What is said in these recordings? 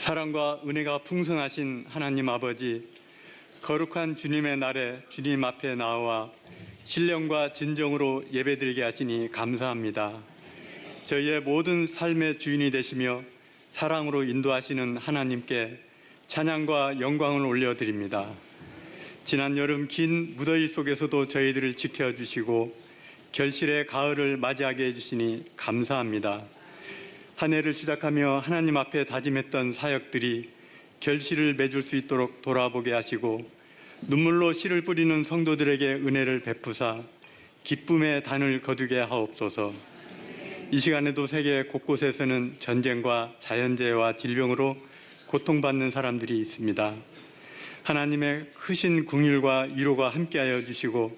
사랑과 은혜가 풍성하신 하나님 아버지, 거룩한 주님의 날에 주님 앞에 나와 신령과 진정으로 예배드리게 하시니 감사합니다. 저희의 모든 삶의 주인이 되시며 사랑으로 인도하시는 하나님께 찬양과 영광을 올려드립니다. 지난 여름 긴 무더위 속에서도 저희들을 지켜주시고 결실의 가을을 맞이하게 해주시니 감사합니다. 한 해를 시작하며 하나님 앞에 다짐했던 사역들이 결실을 맺을 수 있도록 돌아보게 하시고 눈물로 씨를 뿌리는 성도들에게 은혜를 베푸사 기쁨의 단을 거두게 하옵소서. 이 시간에도 세계 곳곳에서는 전쟁과 자연재해와 질병으로 고통받는 사람들이 있습니다. 하나님의 크신 긍휼과 위로가 함께하여 주시고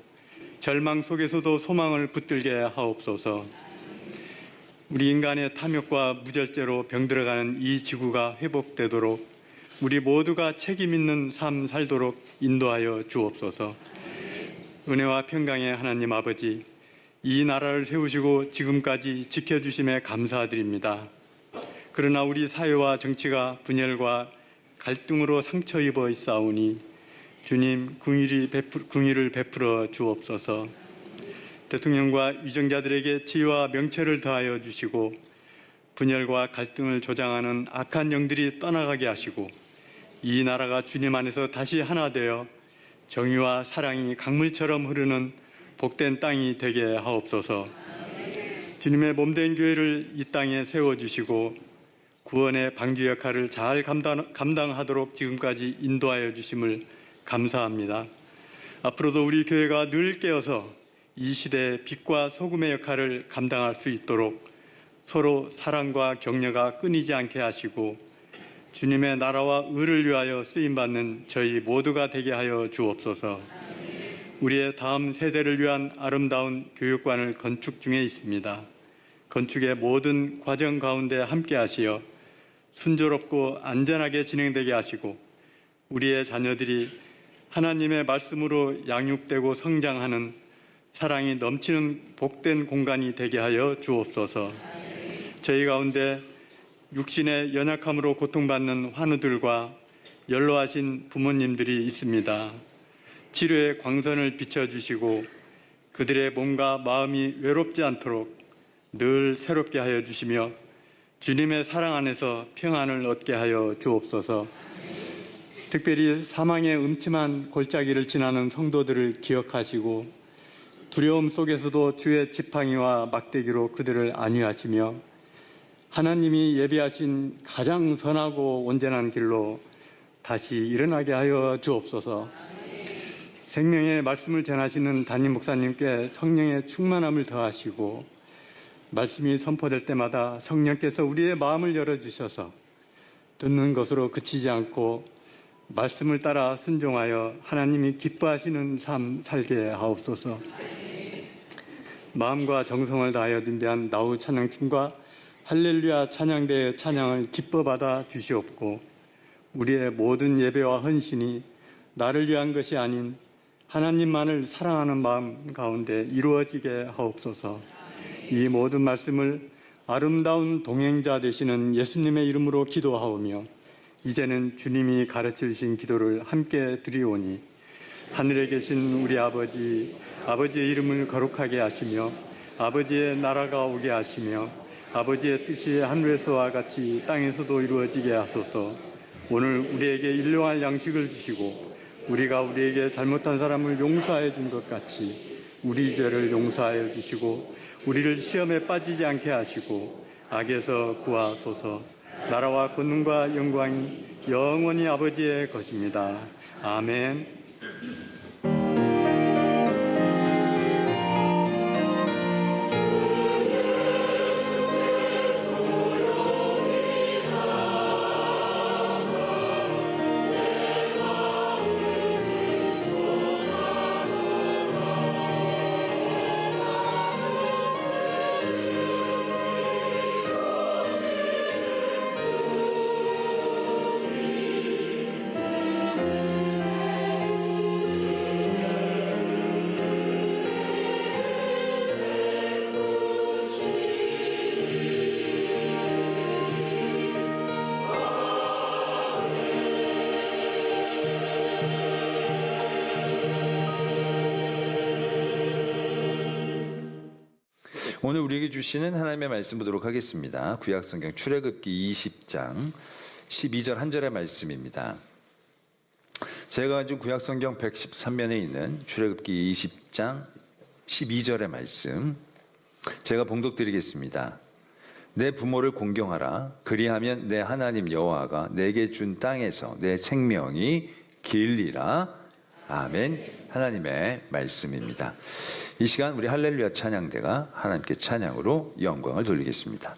절망 속에서도 소망을 붙들게 하옵소서. 우리 인간의 탐욕과 무절제로 병들어가는 이 지구가 회복되도록 우리 모두가 책임 있는 삶 살도록 인도하여 주옵소서. 은혜와 평강의 하나님 아버지, 이 나라를 세우시고 지금까지 지켜주심에 감사드립니다. 그러나 우리 사회와 정치가 분열과 갈등으로 상처 입어 있사오니 주님 긍휼을 베풀어 주옵소서. 대통령과 위정자들에게 지혜와 명철을 더하여 주시고 분열과 갈등을 조장하는 악한 영들이 떠나가게 하시고 이 나라가 주님 안에서 다시 하나 되어 정의와 사랑이 강물처럼 흐르는 복된 땅이 되게 하옵소서. 주님의 몸된 교회를 이 땅에 세워주시고 구원의 방주 역할을 잘 감당하도록 지금까지 인도하여 주심을 감사합니다. 앞으로도 우리 교회가 늘 깨어서 이 시대의 빛과 소금의 역할을 감당할 수 있도록 서로 사랑과 격려가 끊이지 않게 하시고 주님의 나라와 의를 위하여 쓰임받는 저희 모두가 되게 하여 주옵소서. 우리의 다음 세대를 위한 아름다운 교육관을 건축 중에 있습니다. 건축의 모든 과정 가운데 함께 하시어 순조롭고 안전하게 진행되게 하시고 우리의 자녀들이 하나님의 말씀으로 양육되고 성장하는 사랑이 넘치는 복된 공간이 되게 하여 주옵소서. 저희 가운데 육신의 연약함으로 고통받는 환우들과 연로하신 부모님들이 있습니다. 치료의 광선을 비춰주시고 그들의 몸과 마음이 외롭지 않도록 늘 새롭게 하여 주시며 주님의 사랑 안에서 평안을 얻게 하여 주옵소서. 특별히 사망의 음침한 골짜기를 지나는 성도들을 기억하시고 두려움 속에서도 주의 지팡이와 막대기로 그들을 안위하시며 하나님이 예비하신 가장 선하고 온전한 길로 다시 일어나게 하여 주옵소서. 생명의 말씀을 전하시는 담임 목사님께 성령의 충만함을 더하시고 말씀이 선포될 때마다 성령께서 우리의 마음을 열어주셔서 듣는 것으로 그치지 않고 말씀을 따라 순종하여 하나님이 기뻐하시는 삶 살게 하옵소서. 마음과 정성을 다하여 준비한 나우 찬양팀과 할렐루야 찬양대의 찬양을 기뻐 받아 주시옵고 우리의 모든 예배와 헌신이 나를 위한 것이 아닌 하나님만을 사랑하는 마음 가운데 이루어지게 하옵소서. 이 모든 말씀을 아름다운 동행자 되시는 예수님의 이름으로 기도하오며 이제는 주님이 가르쳐 주신 기도를 함께 드리오니 하늘에 계신 우리 아버지, 아버지의 이름을 거룩하게 하시며 아버지의 나라가 오게 하시며 아버지의 뜻이 하늘에서와 같이 땅에서도 이루어지게 하소서. 오늘 우리에게 일용할 양식을 주시고 우리가 우리에게 잘못한 사람을 용서해 준 것 같이 우리 죄를 용서하여 주시고 우리를 시험에 빠지지 않게 하시고 악에서 구하소서. 나라와 권능과 영광이 영원히 아버지의 것입니다. 아멘. 오늘 우리에게 주시는 하나님의 말씀 보도록 하겠습니다. 구약성경 출애굽기 20장 12절 한 절의 말씀입니다. 제가 가진 구약성경 113면에 있는 출애굽기 20장 12절의 말씀, 제가 봉독드리겠습니다. 내 부모를 공경하라. 그리하면 내 하나님 여호와가 내게 준 땅에서 내 생명이 길리라. 아멘. 하나님의 말씀입니다. 이 시간 우리 할렐루야 찬양대가 하나님께 찬양으로 영광을 돌리겠습니다.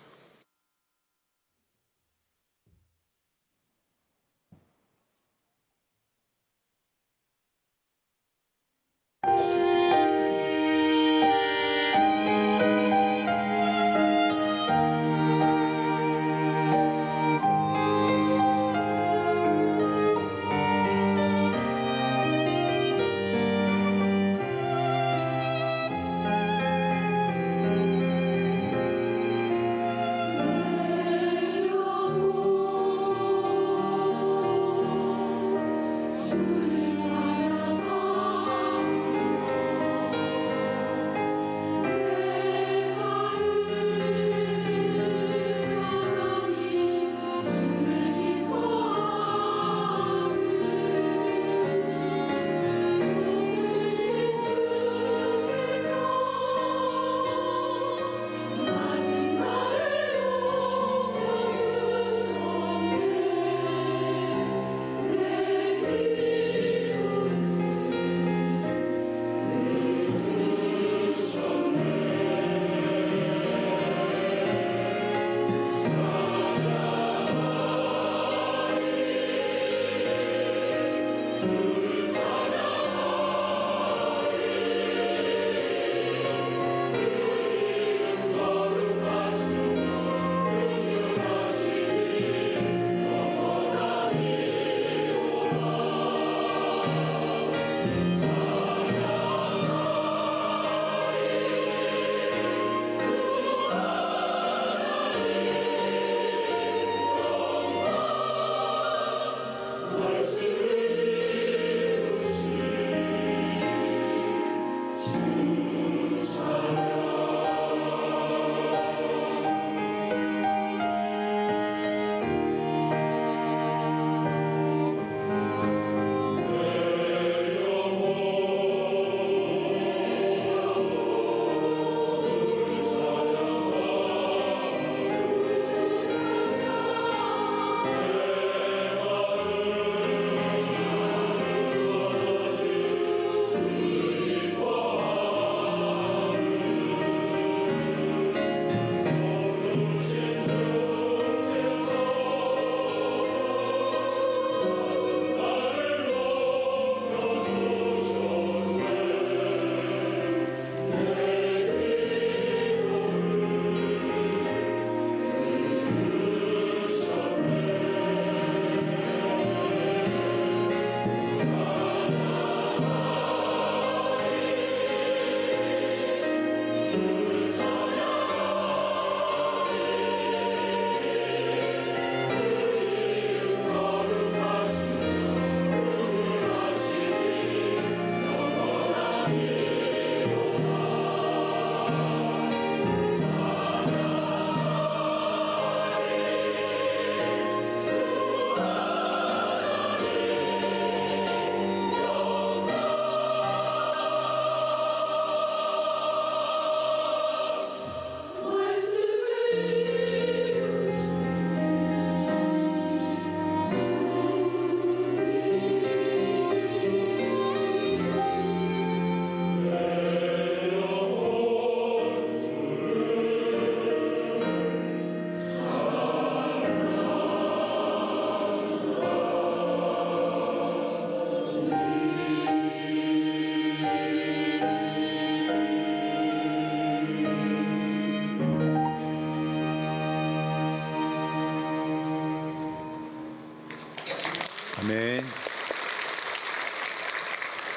아멘.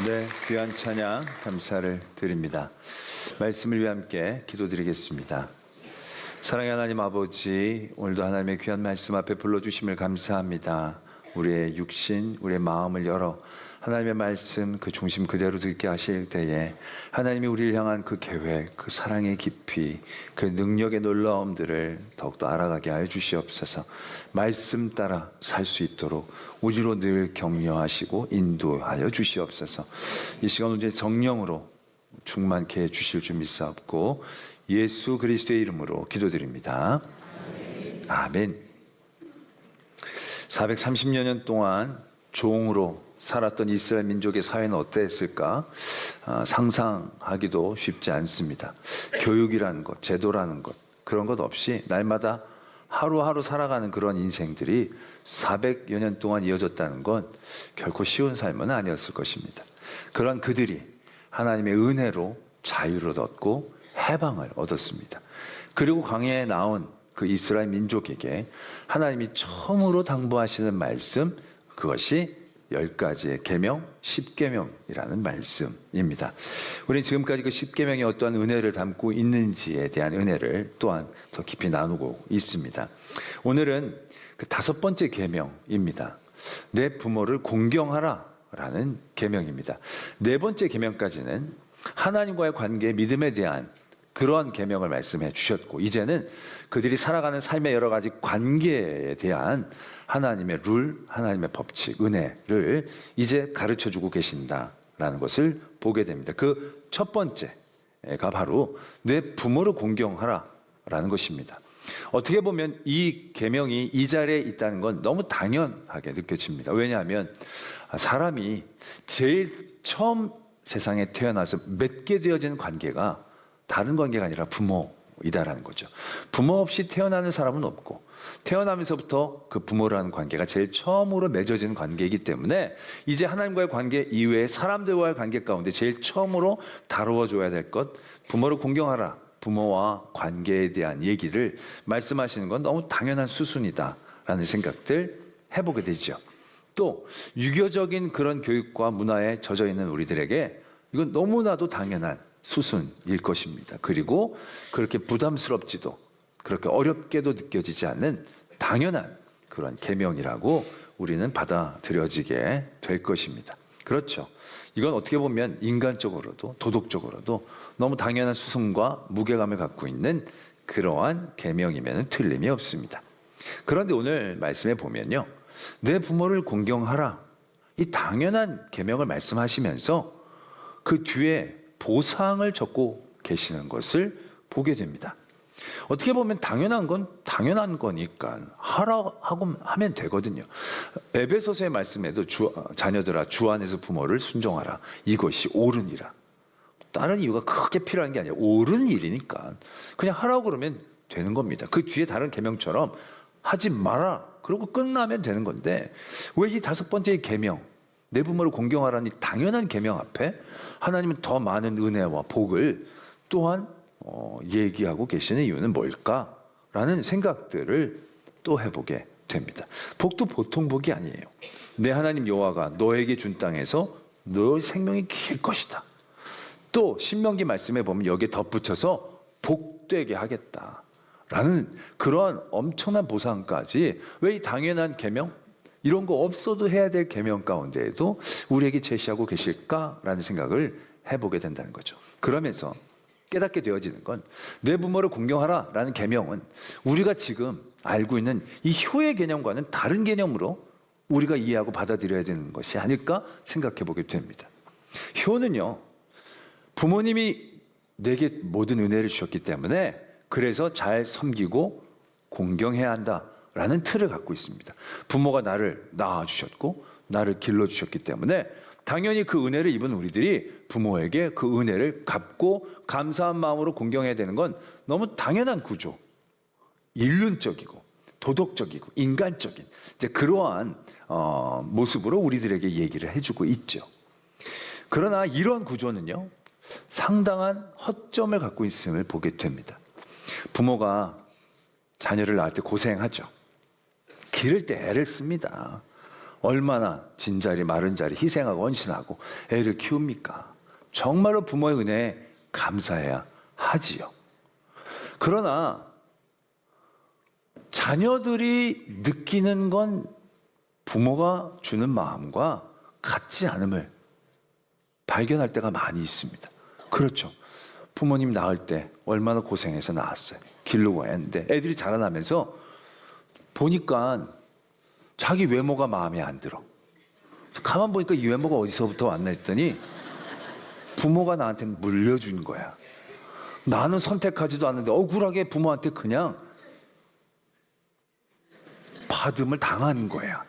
네, 귀한 찬양 감사를 드립니다. 말씀을 위해 함께 기도드리겠습니다. 사랑의 하나님 아버지, 오늘도 하나님의 귀한 말씀 앞에 불러주심을 감사합니다. 우리의 육신, 우리의 마음을 열어 하나님의 말씀 그 중심 그대로 듣게 하실 때에 하나님이 우리를 향한 그 계획, 그 사랑의 깊이, 그 능력의 놀라움들을 더욱더 알아가게 하여 주시옵소서. 말씀 따라 살 수 있도록 우리로 늘 격려하시고 인도하여 주시옵소서. 이 시간 언제 성령으로 충만케 해 주실 줄 믿사옵고 예수 그리스도의 이름으로 기도드립니다. 아멘. 430여 년 동안 종으로 살았던 이스라엘 민족의 사회는 어땠을까? 상상하기도 쉽지 않습니다. 교육이라는 것, 제도라는 것, 그런 것 없이 날마다 하루하루 살아가는 그런 인생들이 400여 년 동안 이어졌다는 건 결코 쉬운 삶은 아니었을 것입니다. 그런 그들이 하나님의 은혜로 자유를 얻고 해방을 얻었습니다. 그리고 광야에 나온 그 이스라엘 민족에게 하나님이 처음으로 당부하시는 말씀, 그것이 10가지의 계명, 10계명이라는 말씀입니다. 우리는 지금까지 그 10계명이 어떠한 은혜를 담고 있는지에 대한 은혜를 또한 더 깊이 나누고 있습니다. 오늘은 그 5번째 계명입니다. 내 부모를 공경하라 라는 계명입니다. 4번째 계명까지는 하나님과의 관계, 믿음에 대한 그런 계명을 말씀해 주셨고, 이제는 그들이 살아가는 삶의 여러 가지 관계에 대한 하나님의 룰, 하나님의 법칙, 은혜를 이제 가르쳐 주고 계신다라는 것을 보게 됩니다. 그 첫 번째가 바로 내 부모를 공경하라라는 것입니다. 어떻게 보면 이 계명이 이 자리에 있다는 건 너무 당연하게 느껴집니다. 왜냐하면 사람이 제일 처음 세상에 태어나서 맺게 되어진 관계가 다른 관계가 아니라 부모이다라는 거죠. 부모 없이 태어나는 사람은 없고, 태어나면서부터 그 부모라는 관계가 제일 처음으로 맺어진 관계이기 때문에 이제 하나님과의 관계 이외에 사람들과의 관계 가운데 제일 처음으로 다루어줘야 될 것, 부모를 공경하라, 부모와 관계에 대한 얘기를 말씀하시는 건 너무 당연한 수순이다라는 생각들 해보게 되죠. 또 유교적인 그런 교육과 문화에 젖어 있는 우리들에게 이건 너무나도 당연한 수순일 것입니다. 그리고 그렇게 부담스럽지도 그렇게 어렵게도 느껴지지 않는 당연한 그런 계명이라고 우리는 받아들여지게 될 것입니다. 그렇죠. 이건 어떻게 보면 인간적으로도 도덕적으로도 너무 당연한 수순과 무게감을 갖고 있는 그러한 계명이면 틀림이 없습니다. 그런데 오늘 말씀에 보면요, 내 부모를 공경하라, 이 당연한 계명을 말씀하시면서 그 뒤에 보상을 적고 계시는 것을 보게 됩니다. 어떻게 보면 당연한 건 당연한 거니까 하라 하고 하면 되거든요. 에베소서의 말씀에도 자녀들아 주 안에서 부모를 순종하라, 이것이 옳으니라. 다른 이유가 크게 필요한 게 아니라 옳은 일이니까 그냥 하라고 그러면 되는 겁니다. 그 뒤에 다른 계명처럼 하지 마라 그러고 끝나면 되는 건데, 왜 이 5번째 계명, 내 부모를 공경하라는 이 당연한 계명 앞에 하나님은 더 많은 은혜와 복을 또한 얘기하고 계시는 이유는 뭘까라는 생각들을 또 해보게 됩니다. 복도 보통 복이 아니에요. 내 하나님 여호와가 너에게 준 땅에서 너의 생명이 길 것이다. 또 신명기 말씀에 보면 여기에 덧붙여서 복되게 하겠다라는 그러한 엄청난 보상까지, 왜 이 당연한 계명, 이런 거 없어도 해야 될 계명 가운데에도 우리에게 제시하고 계실까라는 생각을 해보게 된다는 거죠. 그러면서 깨닫게 되어지는 건 내 부모를 공경하라라는 계명은 우리가 지금 알고 있는 이 효의 개념과는 다른 개념으로 우리가 이해하고 받아들여야 되는 것이 아닐까 생각해 보게 됩니다. 효는요, 부모님이 내게 모든 은혜를 주셨기 때문에 그래서 잘 섬기고 공경해야 한다라는 틀을 갖고 있습니다. 부모가 나를 낳아주셨고 나를 길러주셨기 때문에 당연히 그 은혜를 입은 우리들이 부모에게 그 은혜를 갚고 감사한 마음으로 공경해야 되는 건 너무 당연한 구조, 인륜적이고 도덕적이고 인간적인 이제 그러한 모습으로 우리들에게 얘기를 해주고 있죠. 그러나 이런 구조는요, 상당한 허점을 갖고 있음을 보게 됩니다. 부모가 자녀를 낳을 때 고생하죠. 기를 때 애를 씁니다. 얼마나 진자리 마른자리 희생하고 헌신하고 애를 키웁니까? 정말로 부모의 은혜에 감사해야 하지요. 그러나 자녀들이 느끼는 건 부모가 주는 마음과 같지 않음을 발견할 때가 많이 있습니다. 그렇죠. 부모님 낳을 때 얼마나 고생해서 낳았어요. 기르고 했는데 애들이 자라나면서 보니까 자기 외모가 마음에 안 들어. 가만 보니까 이 외모가 어디서부터 왔나 했더니 부모가 나한테 물려준 거야. 나는 선택하지도 않는데 억울하게 부모한테 그냥 받음을 당한 거야.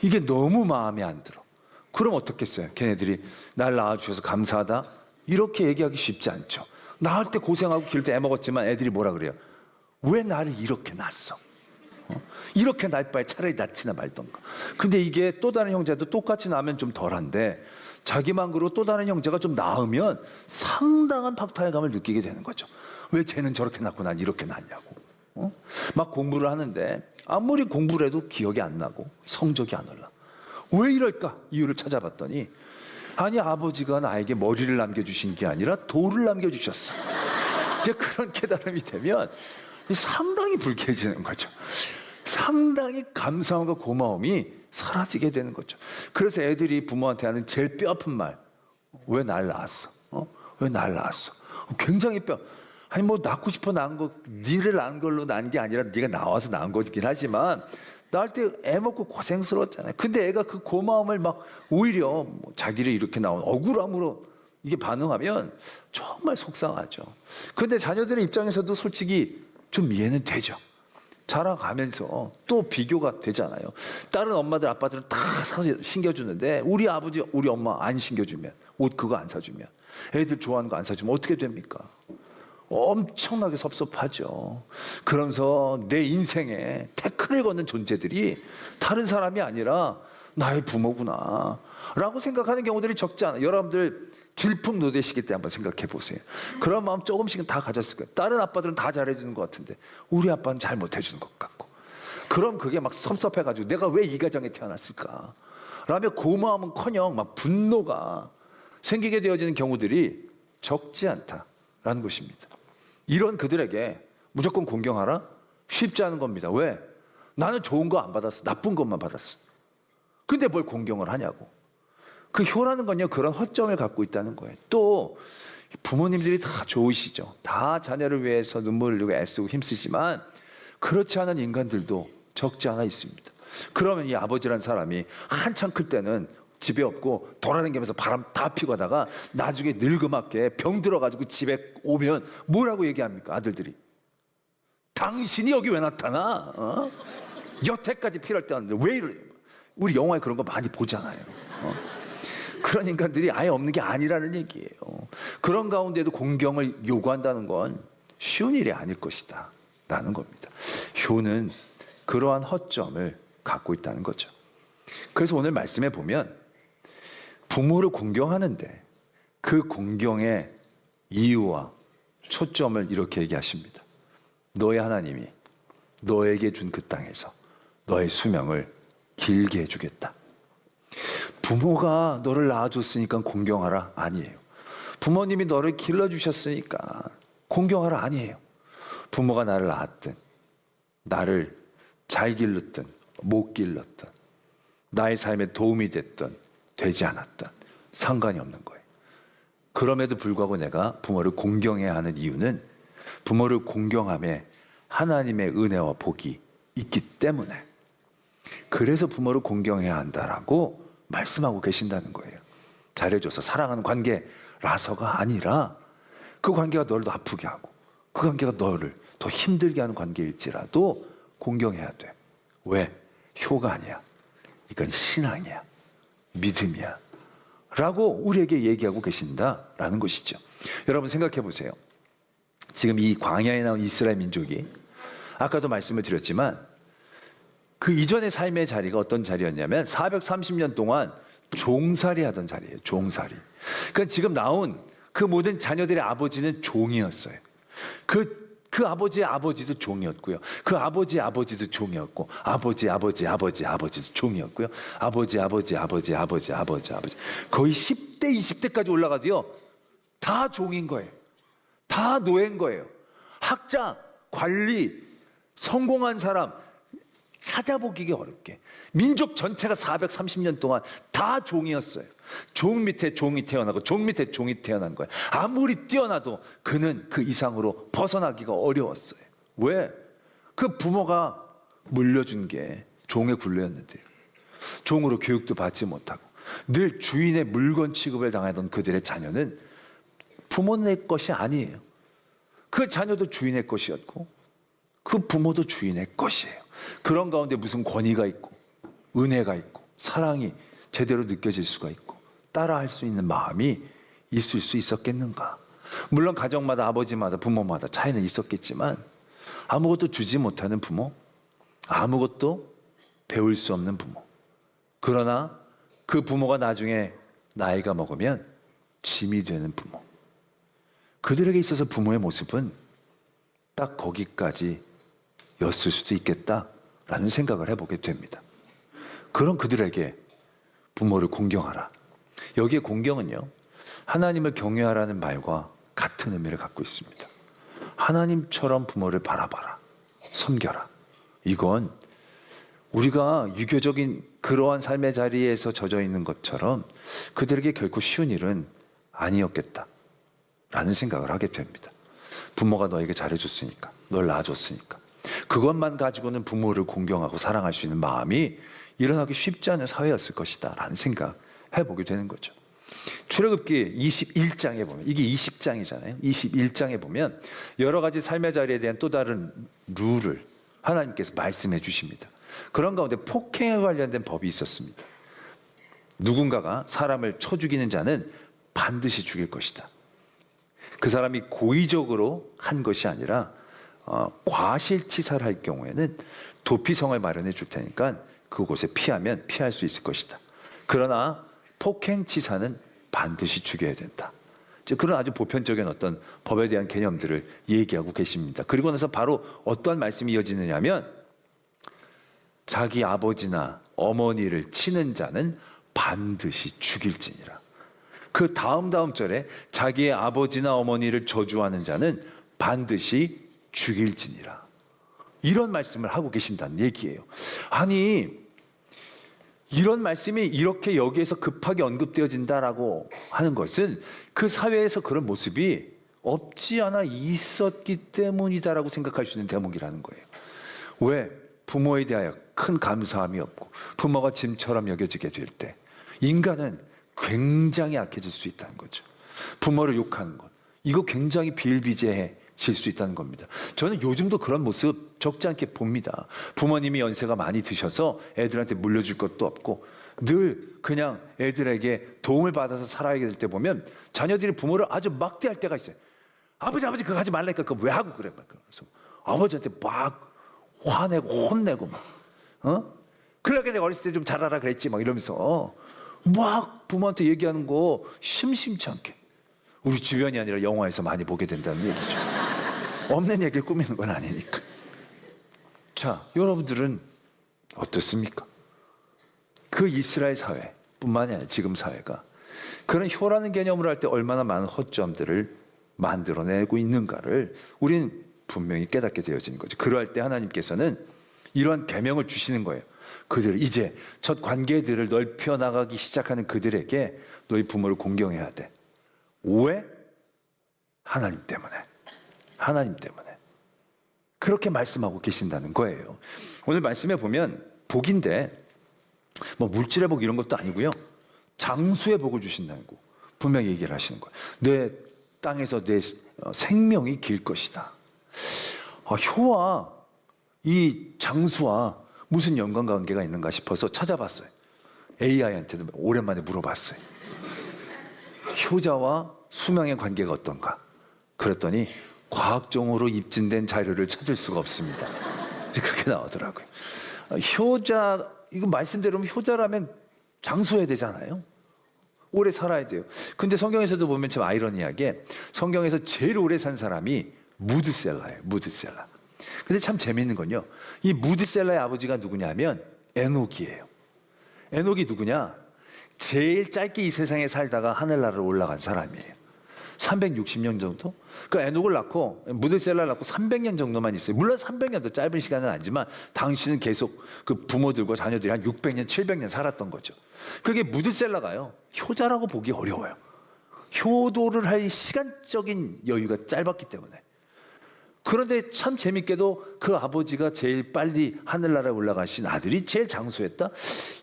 이게 너무 마음에 안 들어. 그럼 어떻겠어요? 걔네들이 날 낳아주셔서 감사하다? 이렇게 얘기하기 쉽지 않죠. 낳을 때 고생하고 기를 때 애먹었지만 애들이 뭐라 그래요? 왜 나를 이렇게 낳았어? 이렇게 날 바에 차라리 낳지나 말던가. 근데 이게 또 다른 형제도 똑같이 낳으면 좀 덜한데 자기만 그러고 또 다른 형제가 좀 낳으면 상당한 박탈감을 느끼게 되는 거죠. 왜 쟤는 저렇게 낳고 난 이렇게 낳냐고. 막 공부를 하는데 아무리 공부를 해도 기억이 안 나고 성적이 안 올라. 왜 이럴까? 이유를 찾아봤더니 아니 아버지가 나에게 머리를 남겨주신 게 아니라 돌을 남겨주셨어. 이제 그런 깨달음이 되면 상당히 불쾌해지는 거죠. 상당히 감사함과 고마움이 사라지게 되는 거죠. 그래서 애들이 부모한테 하는 제일 뼈아픈 말, 왜 날 낳았어? 왜 날 낳았어? 굉장히 아니 뭐 낳고 싶어 낳은 거, 니를 낳은 걸로 낳은 게 아니라 네가 나와서 낳은 거긴 하지만 낳을 때 애 먹고 고생스러웠잖아요. 근데 애가 그 고마움을 막 오히려 뭐 자기를 이렇게 낳은 억울함으로 이게 반응하면 정말 속상하죠. 근데 자녀들의 입장에서도 솔직히 좀 이해는 되죠. 자라가면서 또 비교가 되잖아요. 다른 엄마들 아빠들은 다 신겨주는데 우리 아버지 우리 엄마 안 신겨주면, 옷 그거 안 사주면, 애들 좋아하는 거 안 사주면 어떻게 됩니까? 엄청나게 섭섭하죠. 그러면서 내 인생에 태클을 걷는 존재들이 다른 사람이 아니라 나의 부모구나 라고 생각하는 경우들이 적지 않아요. 여러분들 들풍노대시기 때 한번 생각해 보세요. 그런 마음 조금씩은 다 가졌을 거예요. 다른 아빠들은 다 잘해주는 것 같은데 우리 아빠는 잘 못해주는 것 같고, 그럼 그게 막 섭섭해가지고 내가 왜 이 가정에 태어났을까 라며 고마움은커녕 막 분노가 생기게 되어지는 경우들이 적지 않다라는 것입니다. 이런 그들에게 무조건 공경하라? 쉽지 않은 겁니다. 왜? 나는 좋은 거 안 받았어. 나쁜 것만 받았어. 근데 뭘 공경을 하냐고. 그 효라는 건요, 그런 허점을 갖고 있다는 거예요. 또 부모님들이 다 좋으시죠. 다 자녀를 위해서 눈물을 흘리고 애쓰고 힘쓰지만 그렇지 않은 인간들도 적지 않아 있습니다. 그러면 이 아버지란 사람이 한참 클 때는 집에 없고 돌아다니면서 바람 다 피고 하다가 나중에 늙음하게 병 들어가지고 집에 오면 뭐라고 얘기합니까? 아들들이 당신이 여기 왜 나타나? 여태까지 필요할 때 왔는데 왜 이래? 우리 영화에 그런 거 많이 보잖아요. 그런 인간들이 아예 없는 게 아니라는 얘기예요. 그런 가운데도 공경을 요구한다는 건 쉬운 일이 아닐 것이다 라는 겁니다. 효는 그러한 허점을 갖고 있다는 거죠. 그래서 오늘 말씀에 보면 부모를 공경하는데 그 공경의 이유와 초점을 이렇게 얘기하십니다. 너의 하나님이 너에게 준 그 땅에서 너의 수명을 길게 해주겠다. 부모가 너를 낳아줬으니까 공경하라? 아니에요. 부모님이 너를 길러주셨으니까 공경하라? 아니에요. 부모가 나를 낳았든 나를 잘 길렀든 못 길렀든 나의 삶에 도움이 됐든 되지 않았든 상관이 없는 거예요. 그럼에도 불구하고 내가 부모를 공경해야 하는 이유는 부모를 공경함에 하나님의 은혜와 복이 있기 때문에, 그래서 부모를 공경해야 한다라고 말씀하고 계신다는 거예요. 잘해줘서 사랑하는 관계라서가 아니라 그 관계가 너를 더 아프게 하고 그 관계가 너를 더 힘들게 하는 관계일지라도 공경해야 돼. 왜? 효가 아니야. 이건 신앙이야. 믿음이야. 라고 우리에게 얘기하고 계신다라는 것이죠. 여러분 생각해 보세요. 지금 이 광야에 나온 이스라엘 민족이 아까도 말씀을 드렸지만 그 이전의 삶의 자리가 어떤 자리였냐면 430년 동안 종살이 하던 자리예요. 종살이. 그러니까 지금 나온 그 모든 자녀들의 아버지는 종이었어요. 그 아버지의 아버지도 종이었고요. 그 아버지의 아버지도 종이었고, 아버지도 종이었고요. 아버지. 거의 10대, 20대까지 올라가도요. 다 종인 거예요. 다 노예인 거예요. 학자, 관리, 성공한 사람, 찾아보기가 어렵게 민족 전체가 430년 동안 다 종이었어요. 종 밑에 종이 태어나고 종 밑에 종이 태어난 거예요. 아무리 뛰어나도 그는 그 이상으로 벗어나기가 어려웠어요. 왜? 그 부모가 물려준 게 종의 굴레였는데요. 종으로 교육도 받지 못하고 늘 주인의 물건 취급을 당하던 그들의 자녀는 부모의 것이 아니에요. 그 자녀도 주인의 것이었고 그 부모도 주인의 것이에요. 그런 가운데 무슨 권위가 있고 은혜가 있고 사랑이 제대로 느껴질 수가 있고 따라할 수 있는 마음이 있을 수 있었겠는가? 물론 가정마다 아버지마다 부모마다 차이는 있었겠지만 아무것도 주지 못하는 부모, 아무것도 배울 수 없는 부모. 그러나 그 부모가 나중에 나이가 먹으면 짐이 되는 부모. 그들에게 있어서 부모의 모습은 딱 거기까지였을 수도 있겠다라는 생각을 해보게 됩니다. 그런 그들에게 부모를 공경하라. 여기에 공경은요, 하나님을 경외하라는 말과 같은 의미를 갖고 있습니다. 하나님처럼 부모를 바라봐라. 섬겨라. 이건 우리가 유교적인 그러한 삶의 자리에서 젖어 있는 것처럼 그들에게 결코 쉬운 일은 아니었겠다라는 생각을 하게 됩니다. 부모가 너에게 잘해줬으니까, 널 낳아줬으니까 그것만 가지고는 부모를 공경하고 사랑할 수 있는 마음이 일어나기 쉽지 않은 사회였을 것이다 라는 생각 해보게 되는 거죠. 출애굽기 21장에 보면, 이게 20장이잖아요 21장에 보면 여러 가지 삶의 자리에 대한 또 다른 룰을 하나님께서 말씀해 주십니다. 그런 가운데 폭행에 관련된 법이 있었습니다. 누군가가 사람을 쳐 죽이는 자는 반드시 죽일 것이다. 그 사람이 고의적으로 한 것이 아니라 과실치사를 할 경우에는 도피성을 마련해 줄 테니까 그곳에 피하면 피할 수 있을 것이다. 그러나 폭행치사는 반드시 죽여야 된다. 그런 아주 보편적인 어떤 법에 대한 개념들을 얘기하고 계십니다. 그리고 나서 바로 어떠한 말씀이 이어지느냐 하면 자기 아버지나 어머니를 치는 자는 반드시 죽일지니라. 그 다음 절에 자기의 아버지나 어머니를 저주하는 자는 반드시 죽일지니라. 이런 말씀을 하고 계신다는 얘기예요. 아니, 이런 말씀이 이렇게 여기에서 급하게 언급되어진다라고 하는 것은 그 사회에서 그런 모습이 없지 않아 있었기 때문이다라고 생각할 수 있는 대목이라는 거예요. 왜? 부모에 대하여 큰 감사함이 없고 부모가 짐처럼 여겨지게 될 때 인간은 굉장히 약해질 수 있다는 거죠. 부모를 욕하는 것, 이거 굉장히 비일비재해질 수 있다는 겁니다. 저는 요즘도 그런 모습 적지 않게 봅니다. 부모님이 연세가 많이 드셔서 애들한테 물려줄 것도 없고 늘 그냥 애들에게 도움을 받아서 살아야 될 때 보면 자녀들이 부모를 아주 막대할 때가 있어요. 아버지 그거 하지 말라니까 그거 왜 하고 그래? 그래서 아버지한테 막 화내고 혼내고 막 그러게 내가 어렸을 때 좀 잘하라 그랬지 막 이러면서 막 부모한테 얘기하는 거 심심치 않게 우리 주변이 아니라 영화에서 많이 보게 된다는 얘기죠. 없는 얘기를 꾸미는 건 아니니까. 자, 여러분들은 어떻습니까? 그 이스라엘 사회뿐만이 아니라 지금 사회가 그런 효라는 개념으로 할 때 얼마나 많은 허점들을 만들어내고 있는가를 우리는 분명히 깨닫게 되어지는 거죠. 그러할 때 하나님께서는 이러한 계명을 주시는 거예요. 그들 이제 첫 관계들을 넓혀 나가기 시작하는 그들에게 너희 부모를 공경해야 돼. 왜? 하나님 때문에. 하나님 때문에. 그렇게 말씀하고 계신다는 거예요. 오늘 말씀에 보면 복인데 뭐 물질의 복 이런 것도 아니고요. 장수의 복을 주신다는 거 분명히 얘기를 하시는 거예요. 내 땅에서 내 생명이 길 것이다. 효와 이 장수와 무슨 연관관계가 있는가 싶어서 찾아봤어요. AI한테도 오랜만에 물어봤어요. 효자와 수명의 관계가 어떤가? 그랬더니 과학적으로 입증된 자료를 찾을 수가 없습니다. 그렇게 나오더라고요. 효자, 이거 말씀대로 효자라면 장수해야 되잖아요. 오래 살아야 돼요. 근데 성경에서도 보면 참 아이러니하게 성경에서 제일 오래 산 사람이 무드셀라예요. 무드셀라. 근데 참 재미있는 건요, 이 무드셀라의 아버지가 누구냐면 에녹이에요. 에녹이 누구냐? 제일 짧게 이 세상에 살다가 하늘나라로 올라간 사람이에요. 360년 정도? 그 에녹을 낳고 무드셀라를 낳고 300년 정도만 있어요. 물론 300년도 짧은 시간은 아니지만 당시는 계속 그 부모들과 자녀들이 한 600년, 700년 살았던 거죠. 그게 무드셀라가요. 효자라고 보기 어려워요. 효도를 할 시간적인 여유가 짧았기 때문에. 그런데 참 재밌게도 그 아버지가 제일 빨리 하늘나라에 올라가신 아들이 제일 장수했다.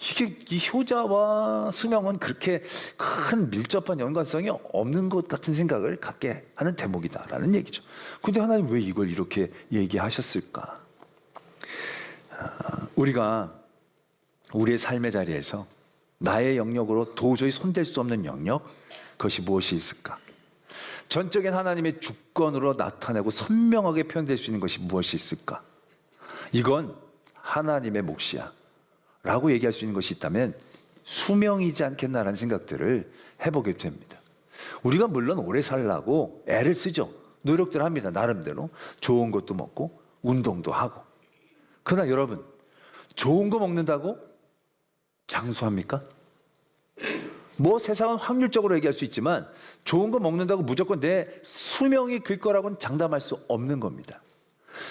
이게 이 효자와 수명은 그렇게 큰 밀접한 연관성이 없는 것 같은 생각을 갖게 하는 대목이다라는 얘기죠. 근데 하나님 왜 이걸 이렇게 얘기하셨을까? 우리가 우리의 삶의 자리에서 나의 영역으로 도저히 손댈 수 없는 영역, 그것이 무엇이 있을까? 전적인 하나님의 주권으로 나타내고 선명하게 표현될 수 있는 것이 무엇이 있을까? 이건 하나님의 몫이야 라고 얘기할 수 있는 것이 있다면 수명이지 않겠나라는 생각들을 해보게 됩니다. 우리가 물론 오래 살라고 애를 쓰죠. 노력들 합니다. 나름대로 좋은 것도 먹고 운동도 하고. 그러나 여러분, 좋은 거 먹는다고 장수합니까? 뭐 세상은 확률적으로 얘기할 수 있지만 좋은 거 먹는다고 무조건 내 수명이 길 거라고는 장담할 수 없는 겁니다.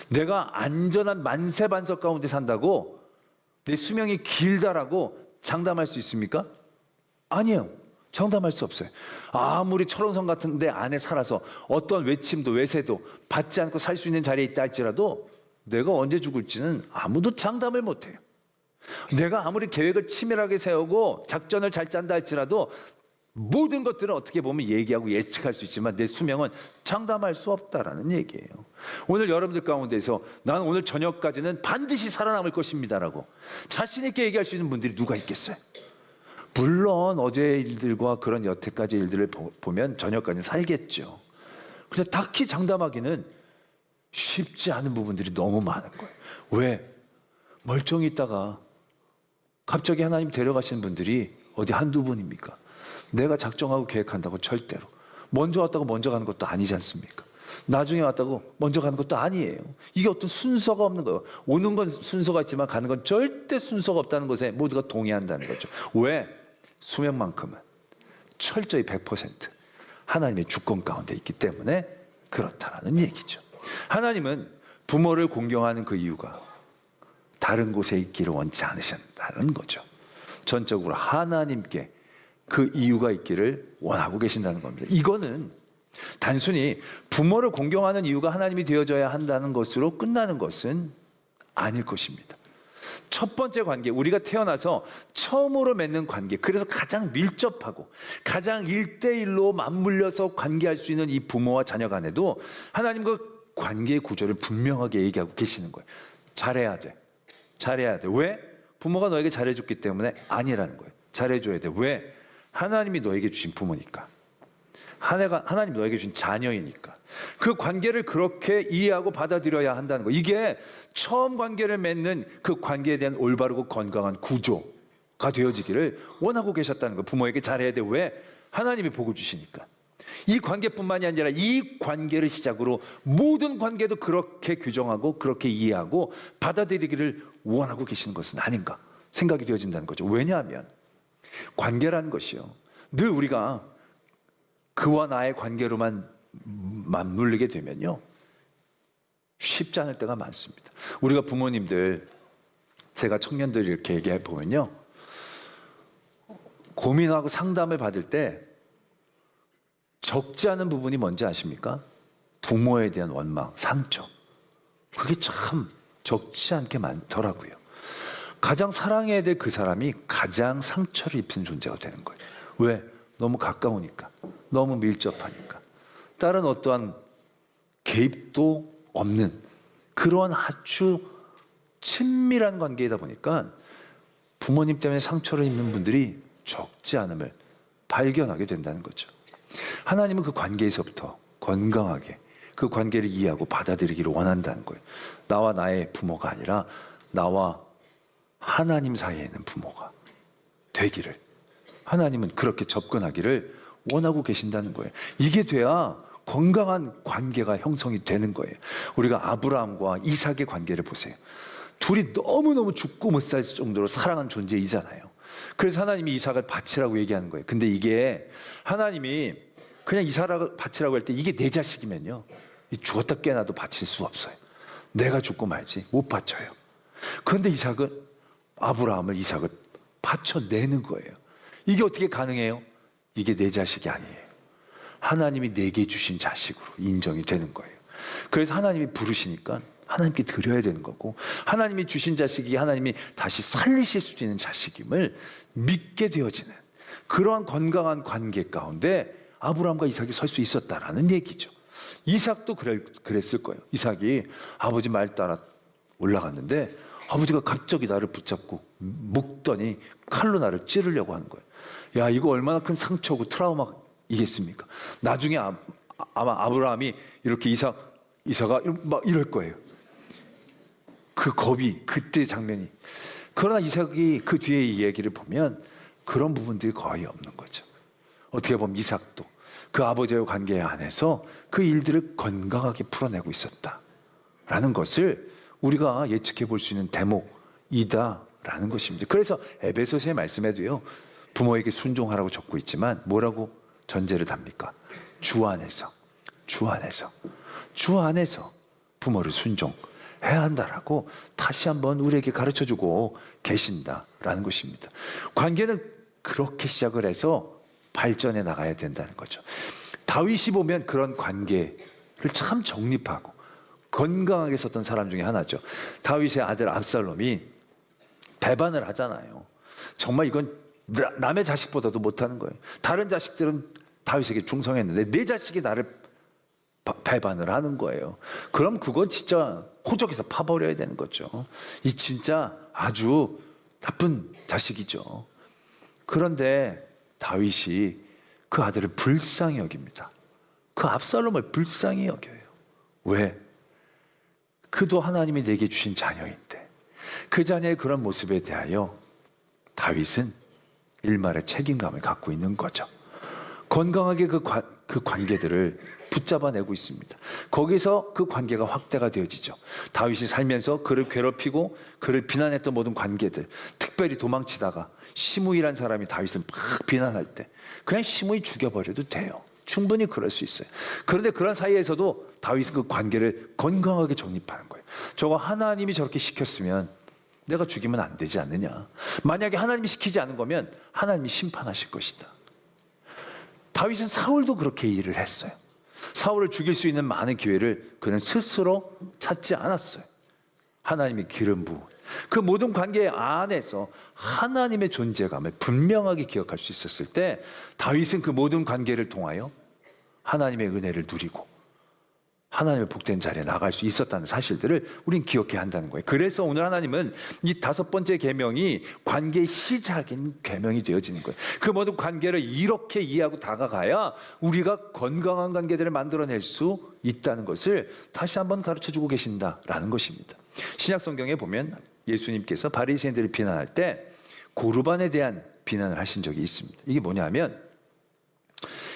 내가 안전한 만세반석 가운데 산다고 내 수명이 길다라고 장담할 수 있습니까? 아니에요. 장담할 수 없어요. 아무리 철원성 같은 데 안에 살아서 어떤 외침도 외세도 받지 않고 살 수 있는 자리에 있다 할지라도 내가 언제 죽을지는 아무도 장담을 못해요. 내가 아무리 계획을 치밀하게 세우고 작전을 잘 짠다 할지라도 모든 것들은 어떻게 보면 얘기하고 예측할 수 있지만 내 수명은 장담할 수 없다라는 얘기예요. 오늘 여러분들 가운데서 나는 오늘 저녁까지는 반드시 살아남을 것입니다라고 자신 있게 얘기할 수 있는 분들이 누가 있겠어요? 물론 어제의 일들과 그런 여태까지 일들을 보면 저녁까지 살겠죠. 근데 딱히 장담하기는 쉽지 않은 부분들이 너무 많은 거예요. 왜? 멀쩡히 있다가 갑자기 하나님 데려가시는 분들이 어디 한두 분입니까? 내가 작정하고 계획한다고 절대로 먼저 왔다고 먼저 가는 것도 아니지 않습니까? 나중에 왔다고 먼저 가는 것도 아니에요. 이게 어떤 순서가 없는 거예요. 오는 건 순서가 있지만 가는 건 절대 순서가 없다는 것에 모두가 동의한다는 거죠. 왜? 수명만큼은 철저히 100% 하나님의 주권 가운데 있기 때문에 그렇다라는 얘기죠. 하나님은 부모를 공경하는 그 이유가 다른 곳에 있기를 원치 않으신다는 거죠. 전적으로 하나님께 그 이유가 있기를 원하고 계신다는 겁니다. 이거는 단순히 부모를 공경하는 이유가 하나님이 되어져야 한다는 것으로 끝나는 것은 아닐 것입니다. 첫 번째 관계, 우리가 태어나서 처음으로 맺는 관계, 그래서 가장 밀접하고 가장 1대1로 맞물려서 관계할 수 있는 이 부모와 자녀 간에도 하나님 그 관계의 구조를 분명하게 얘기하고 계시는 거예요. 잘해야 돼. 잘해야 돼. 왜? 부모가 너에게 잘해줬기 때문에 아니라는 거예요. 잘해줘야 돼. 왜? 하나님이 너에게 주신 부모니까. 하나님이 너에게 주신 자녀이니까. 그 관계를 그렇게 이해하고 받아들여야 한다는 거예요. 이게 처음 관계를 맺는 그 관계에 대한 올바르고 건강한 구조가 되어지기를 원하고 계셨다는 거예요. 부모에게 잘해야 돼. 왜? 하나님이 복을 주시니까. 이 관계뿐만이 아니라 이 관계를 시작으로 모든 관계도 그렇게 규정하고 그렇게 이해하고 받아들이기를 원하고 계시는 것은 아닌가 생각이 되어진다는 거죠. 왜냐하면 관계라는 것이요, 늘 우리가 그와 나의 관계로만 맞물리게 되면요 쉽지 않을 때가 많습니다. 우리가 부모님들, 제가 청년들 이렇게 얘기해 보면요, 고민하고 상담을 받을 때 적지 않은 부분이 뭔지 아십니까? 부모에 대한 원망, 상처. 그게 참 적지 않게 많더라고요. 가장 사랑해야 될 그 사람이 가장 상처를 입힌 존재가 되는 거예요. 왜? 너무 가까우니까, 너무 밀접하니까, 다른 어떠한 개입도 없는 그런 아주 친밀한 관계이다 보니까 부모님 때문에 상처를 입는 분들이 적지 않음을 발견하게 된다는 거죠. 하나님은 그 관계에서부터 건강하게 그 관계를 이해하고 받아들이기를 원한다는 거예요. 나와 나의 부모가 아니라 나와 하나님 사이에 있는 부모가 되기를, 하나님은 그렇게 접근하기를 원하고 계신다는 거예요. 이게 돼야 건강한 관계가 형성이 되는 거예요. 우리가 아브라함과 이삭의 관계를 보세요. 둘이 너무너무 죽고 못 살 정도로 사랑한 존재이잖아요. 그래서 하나님이 이삭을 바치라고 얘기하는 거예요. 근데 이게 하나님이 그냥 이삭을 바치라고 할 때 이게 내 자식이면요, 죽었다 깨어나도 바칠 수 없어요. 내가 죽고 말지 못 바쳐요. 그런데 이삭을 바쳐내는 거예요. 이게 어떻게 가능해요? 이게 내 자식이 아니에요. 하나님이 내게 주신 자식으로 인정이 되는 거예요. 그래서 하나님이 부르시니까 하나님께 드려야 되는 거고, 하나님이 주신 자식이 하나님이 다시 살리실 수 있는 자식임을 믿게 되어지는 그러한 건강한 관계 가운데 아브라함과 이삭이 설 수 있었다라는 얘기죠. 이삭도 그랬을 거예요. 이삭이 아버지 말 따라 올라갔는데 아버지가 갑자기 나를 붙잡고 묶더니 칼로 나를 찌르려고 하는 거예요. 야, 이거 얼마나 큰 상처고 트라우마이겠습니까? 나중에 아마 아브라함이 이렇게 이삭아 막 이럴 거예요. 그 겁이, 그때 장면이. 그러나 이삭이 그 뒤에 이야기를 보면 그런 부분들이 거의 없는 거죠. 어떻게 보면 이삭도 그 아버지와의 관계 안에서 그 일들을 건강하게 풀어내고 있었다라는 것을 우리가 예측해 볼 수 있는 대목이다라는 것입니다. 그래서 에베소서의 말씀에도요, 부모에게 순종하라고 적고 있지만 뭐라고 전제를 답니까? 주 안에서 부모를 순종해야 한다라고 다시 한번 우리에게 가르쳐주고 계신다라는 것입니다. 관계는 그렇게 시작을 해서 발전해 나가야 된다는 거죠. 다윗이 보면 그런 관계를 참 정립하고 건강하게 썼던 사람 중에 하나죠. 다윗의 아들 압살롬이 배반을 하잖아요. 정말 이건 남의 자식보다도 못하는 거예요. 다른 자식들은 다윗에게 충성했는데 내 자식이 나를 배반을 하는 거예요. 그럼 그건 진짜 호적에서 파버려야 되는 거죠. 이 진짜 아주 나쁜 자식이죠. 그런데 다윗이 그 아들을 불쌍히 여깁니다. 그 압살롬을 불쌍히 여겨요. 왜? 그도 하나님이 내게 주신 자녀인데 그 자녀의 그런 모습에 대하여 다윗은 일말의 책임감을 갖고 있는 거죠. 건강하게 그 관계들을 붙잡아내고 있습니다. 거기서 그 관계가 확대가 되어지죠. 다윗이 살면서 그를 괴롭히고 그를 비난했던 모든 관계들, 특별히 도망치다가 시므이란 사람이 다윗을 막 비난할 때 그냥 시므이 죽여버려도 돼요. 충분히 그럴 수 있어요. 그런데 그런 사이에서도 다윗은 그 관계를 건강하게 정립하는 거예요. 저거 하나님이 저렇게 시켰으면 내가 죽이면 안 되지 않느냐. 만약에 하나님이 시키지 않은 거면 하나님이 심판하실 것이다. 다윗은 사울도 그렇게 일을 했어요. 사울을 죽일 수 있는 많은 기회를 그는 스스로 찾지 않았어요. 하나님이 기름 부은 그 모든 관계 안에서 하나님의 존재감을 분명하게 기억할 수 있었을 때 다윗은 그 모든 관계를 통하여 하나님의 은혜를 누리고 하나님의 복된 자리에 나갈 수 있었다는 사실들을 우린 기억해야 한다는 거예요. 그래서 오늘 하나님은 이 5번째 계명이 관계의 시작인 계명이 되어지는 거예요. 그 모든 관계를 이렇게 이해하고 다가가야 우리가 건강한 관계들을 만들어낼 수 있다는 것을 다시 한번 가르쳐주고 계신다라는 것입니다. 신약 성경에 보면 예수님께서 바리새인들을 비난할 때 고르반에 대한 비난을 하신 적이 있습니다. 이게 뭐냐면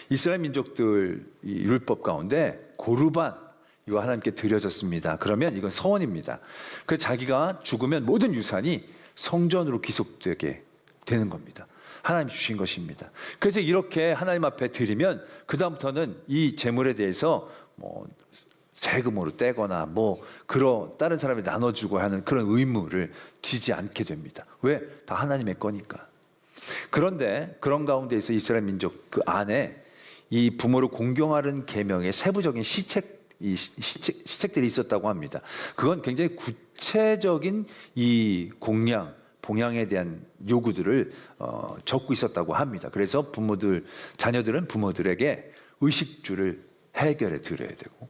이스라엘 민족들 율법 가운데 고르반 이거 하나님께 드려졌습니다. 그러면 이건 서원입니다. 그 자기가 죽으면 모든 유산이 성전으로 귀속되게 되는 겁니다. 하나님이 주신 것입니다. 그래서 이렇게 하나님 앞에 드리면 그 다음부터는 이 재물에 대해서 세금으로 떼거나 다른 사람이 나눠주고 하는 그런 의무를 지지 않게 됩니다. 왜? 다 하나님의 거니까. 그런데 그런 가운데에서 이스라엘 민족 그 안에 이 부모를 공경하는 계명의 세부적인 시책들이 있었다고 합니다. 그건 굉장히 구체적인 이 봉양에 대한 요구들을 적고 있었다고 합니다. 그래서 자녀들은 부모들에게 의식주를 해결해 드려야 되고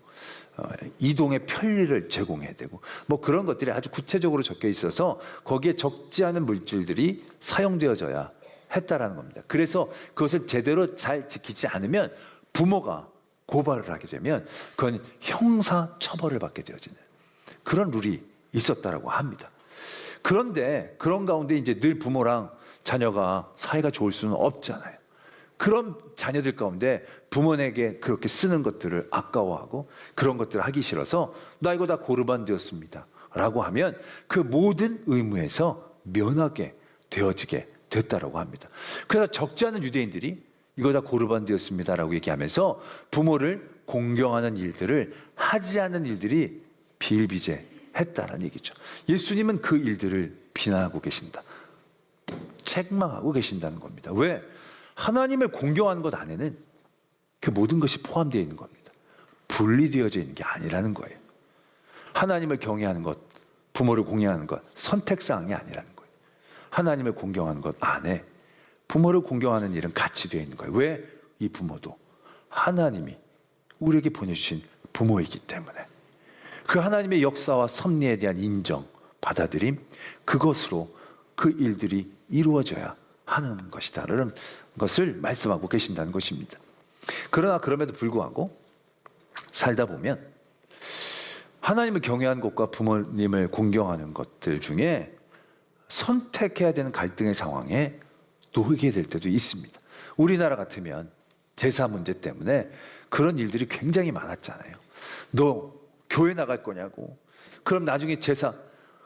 이동의 편리를 제공해야 되고 그런 것들이 아주 구체적으로 적혀 있어서 거기에 적지 않은 물질들이 사용되어져야 했다라는 겁니다. 그래서 그것을 제대로 잘 지키지 않으면 부모가 고발을 하게 되면 그건 형사 처벌을 받게 되어지는 그런 룰이 있었다라고 합니다. 그런데 그런 가운데 이제 늘 부모랑 자녀가 사이가 좋을 수는 없잖아요. 그런 자녀들 가운데 부모에게 그렇게 쓰는 것들을 아까워하고 그런 것들을 하기 싫어서 나 이거 다 고르반 되었습니다 라고 하면 그 모든 의무에서 면하게 되어지게 됐다라고 합니다. 그래서 적지 않은 유대인들이 이거 다 고르반 되었습니다라고 얘기하면서 부모를 공경하는 일들을 하지 않는 일들이 비일비재했다는 얘기죠. 예수님은 그 일들을 비난하고 계신다. 책망하고 계신다는 겁니다. 왜? 하나님을 공경하는 것 안에는 그 모든 것이 포함되어 있는 겁니다. 분리되어져 있는 게 아니라는 거예요. 하나님을 경외하는 것, 부모를 공경하는 것, 선택사항이 아니라는 거예요. 하나님을 공경하는 것 안에 부모를 공경하는 일은 같이 되어 있는 거예요. 왜? 이 부모도 하나님이 우리에게 보내주신 부모이기 때문에 그 하나님의 역사와 섭리에 대한 인정, 받아들임, 그것으로 그 일들이 이루어져야 하는 것이다라는 것을 말씀하고 계신다는 것입니다. 그러나 그럼에도 불구하고 살다 보면 하나님을 경외하는 것과 부모님을 공경하는 것들 중에 선택해야 되는 갈등의 상황에 놓이게 될 때도 있습니다. 우리나라 같으면 제사 문제 때문에 그런 일들이 굉장히 많았잖아요. 너 교회 나갈 거냐고. 그럼 나중에 제사,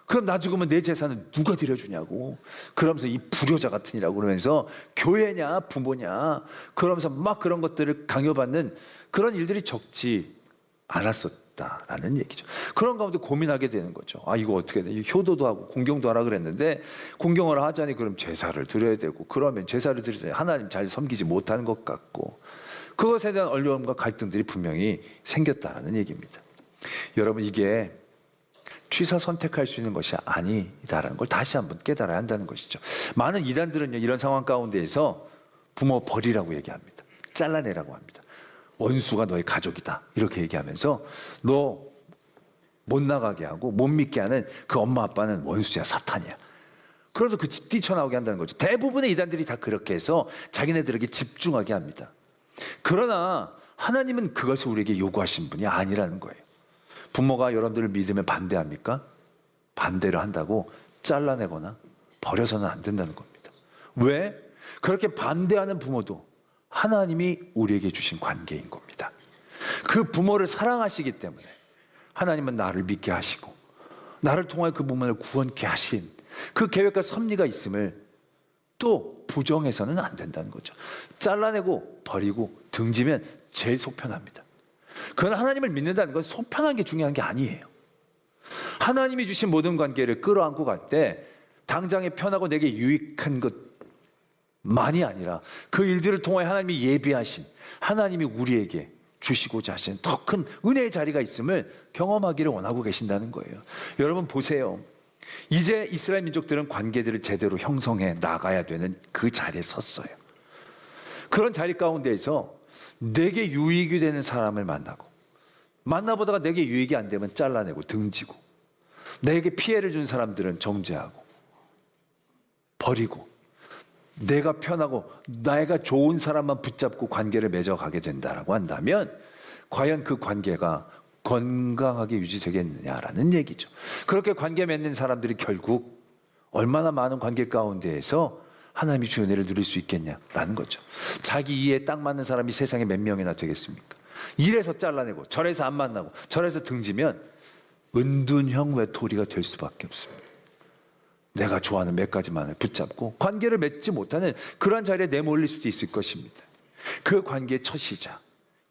그럼 나 죽으면 내 제사는 누가 드려주냐고. 그러면서 이 불효자 같으니라고 그러면서 교회냐 부모냐 그러면서 막 그런 것들을 강요받는 그런 일들이 적지 않았었다라는 얘기죠. 그런 가운데 고민하게 되는 거죠. 아, 이거 어떻게 돼? 효도도 하고 공경도 하라 그랬는데 공경을 하자니 그럼 제사를 드려야 되고, 그러면 제사를 드리자 하나님 잘 섬기지 못하는 것 같고, 그것에 대한 어려움과 갈등들이 분명히 생겼다라는 얘기입니다. 여러분, 이게 취사 선택할 수 있는 것이 아니다라는 걸 다시 한번 깨달아야 한다는 것이죠. 많은 이단들은요, 이런 상황 가운데에서 부모 버리라고 얘기합니다. 잘라내라고 합니다. 원수가 너의 가족이다 이렇게 얘기하면서 너 못 나가게 하고 못 믿게 하는 그 엄마 아빠는 원수야, 사탄이야. 그래서 그 집 뛰쳐나오게 한다는 거죠. 대부분의 이단들이 다 그렇게 해서 자기네들에게 집중하게 합니다. 그러나 하나님은 그것을 우리에게 요구하신 분이 아니라는 거예요. 부모가 여러분들을 믿으면 반대합니까? 반대를 한다고 잘라내거나 버려서는 안 된다는 겁니다. 왜? 그렇게 반대하는 부모도 하나님이 우리에게 주신 관계인 겁니다. 그 부모를 사랑하시기 때문에 하나님은 나를 믿게 하시고 나를 통해 그 부모를 구원케 하신 그 계획과 섭리가 있음을 또 부정해서는 안 된다는 거죠. 잘라내고 버리고 등지면 제일 속편합니다. 그건 하나님을 믿는다는 건 속편한 게 중요한 게 아니에요. 하나님이 주신 모든 관계를 끌어안고 갈 때 당장에 편하고 내게 유익한 것만이 아니라 그 일들을 통해 하나님이 예비하신, 하나님이 우리에게 주시고자 하신 더 큰 은혜의 자리가 있음을 경험하기를 원하고 계신다는 거예요. 여러분 보세요. 이제 이스라엘 민족들은 관계들을 제대로 형성해 나가야 되는 그 자리에 섰어요. 그런 자리 가운데에서 내게 유익이 되는 사람을 만나보다가 내게 유익이 안 되면 잘라내고 등지고, 내게 피해를 준 사람들은 정죄하고 버리고, 내가 편하고 내가 좋은 사람만 붙잡고 관계를 맺어가게 된다라고 한다면 과연 그 관계가 건강하게 유지되겠느냐라는 얘기죠. 그렇게 관계 맺는 사람들이 결국 얼마나 많은 관계 가운데에서 하나님이 주의 은혜를 누릴 수 있겠냐라는 거죠. 자기 이해에 딱 맞는 사람이 세상에 몇 명이나 되겠습니까? 이래서 잘라내고 저래서 안 만나고 저래서 등지면 은둔형 외톨이가 될 수밖에 없습니다. 내가 좋아하는 몇 가지만을 붙잡고 관계를 맺지 못하는 그런 자리에 내몰릴 수도 있을 것입니다. 그 관계의 첫 시작,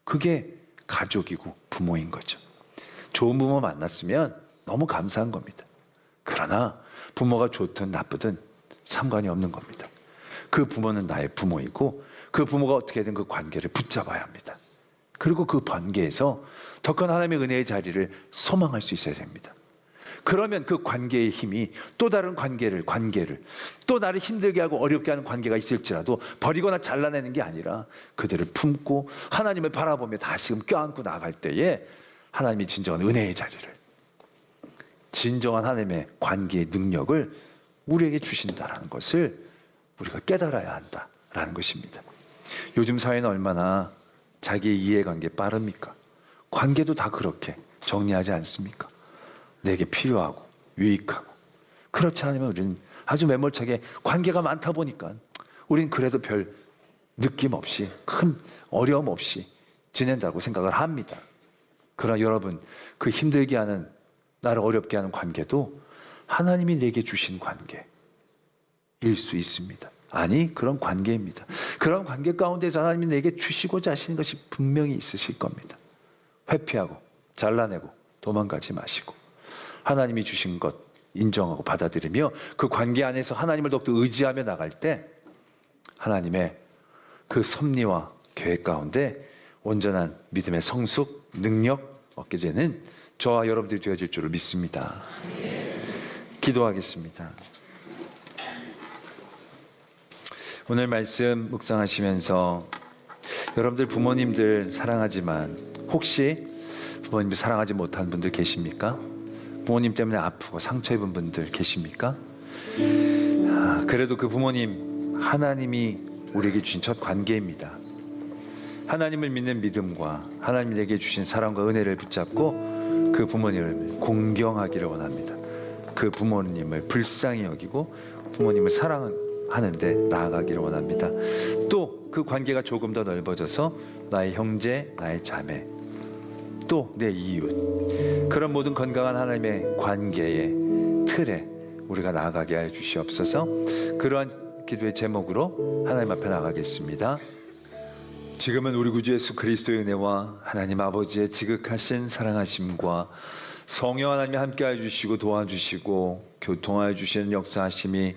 그게 가족이고 부모인 거죠. 좋은 부모 만났으면 너무 감사한 겁니다. 그러나 부모가 좋든 나쁘든 상관이 없는 겁니다. 그 부모는 나의 부모이고 그 부모가 어떻게든 그 관계를 붙잡아야 합니다. 그리고 그 관계에서 더 큰 하나님의 은혜의 자리를 소망할 수 있어야 됩니다. 그러면 그 관계의 힘이 또 다른 관계를 또 나를 힘들게 하고 어렵게 하는 관계가 있을지라도 버리거나 잘라내는 게 아니라 그들을 품고 하나님을 바라보며 다시금 껴안고 나갈 때에 하나님이 진정한 은혜의 자리를, 진정한 하나님의 관계의 능력을 우리에게 주신다라는 것을 우리가 깨달아야 한다라는 것입니다. 요즘 사회는 얼마나 자기의 이해관계 빠릅니까? 관계도 다 그렇게 정리하지 않습니까? 내게 필요하고 유익하고. 그렇지 않으면 우리는 아주 매몰차게 관계가 많다 보니까 우린 그래도 별 느낌 없이, 큰 어려움 없이 지낸다고 생각을 합니다. 그러나 여러분, 그 힘들게 하는, 나를 어렵게 하는 관계도 하나님이 내게 주신 관계일 수 있습니다. 아니, 그런 관계입니다. 그런 관계 가운데서 하나님이 내게 주시고자 하시는 것이 분명히 있으실 겁니다. 회피하고 잘라내고 도망가지 마시고 하나님이 주신 것 인정하고 받아들이며 그 관계 안에서 하나님을 더욱더 의지하며 나갈 때 하나님의 그 섭리와 계획 가운데 온전한 믿음의 성숙, 능력 얻게 되는 저와 여러분들이 되어질 줄을 믿습니다. 기도하겠습니다. 오늘 말씀 묵상하시면서 여러분들 부모님들 사랑하지만 혹시 부모님을 사랑하지 못한 분들 계십니까? 부모님 때문에 아프고 상처 입은 분들 계십니까? 그래도 그 부모님 하나님이 우리에게 주신 첫 관계입니다. 하나님을 믿는 믿음과 하나님이 내게 주신 사랑과 은혜를 붙잡고 그 부모님을 공경하기를 원합니다. 그 부모님을 불쌍히 여기고 부모님을 사랑하는데 나아가기를 원합니다. 또 그 관계가 조금 더 넓어져서 나의 형제, 나의 자매, 또 내 이웃, 그런 모든 건강한 하나님의 관계의 틀에 우리가 나아가게 하여 주시옵소서. 그러한 기도의 제목으로 하나님 앞에 나가겠습니다. 지금은 우리 구주 예수 그리스도의 은혜와 하나님 아버지의 지극하신 사랑하심과 성령 하나님이 함께하여 주시고 도와주시고 교통하여 주시는 역사하심이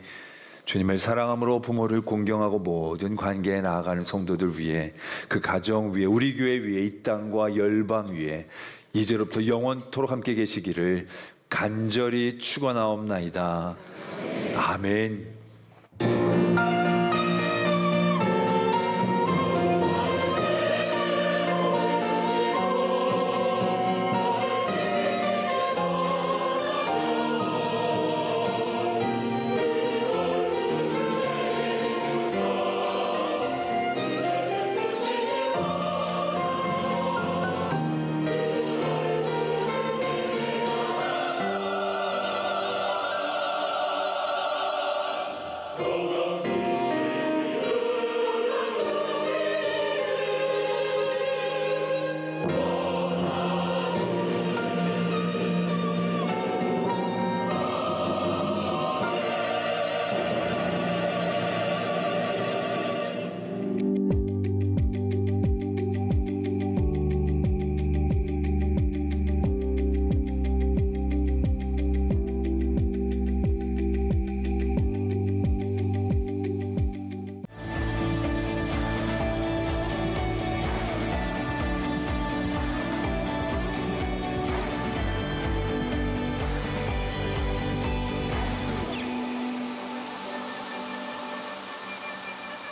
주님을 사랑함으로 부모를 공경하고 모든 관계에 나아가는 성도들 위해, 그 가정 위에, 우리 교회 위에, 이 땅과 열방 위에 이제로부터 영원토록 함께 계시기를 간절히 축원하옵나이다. 아멘.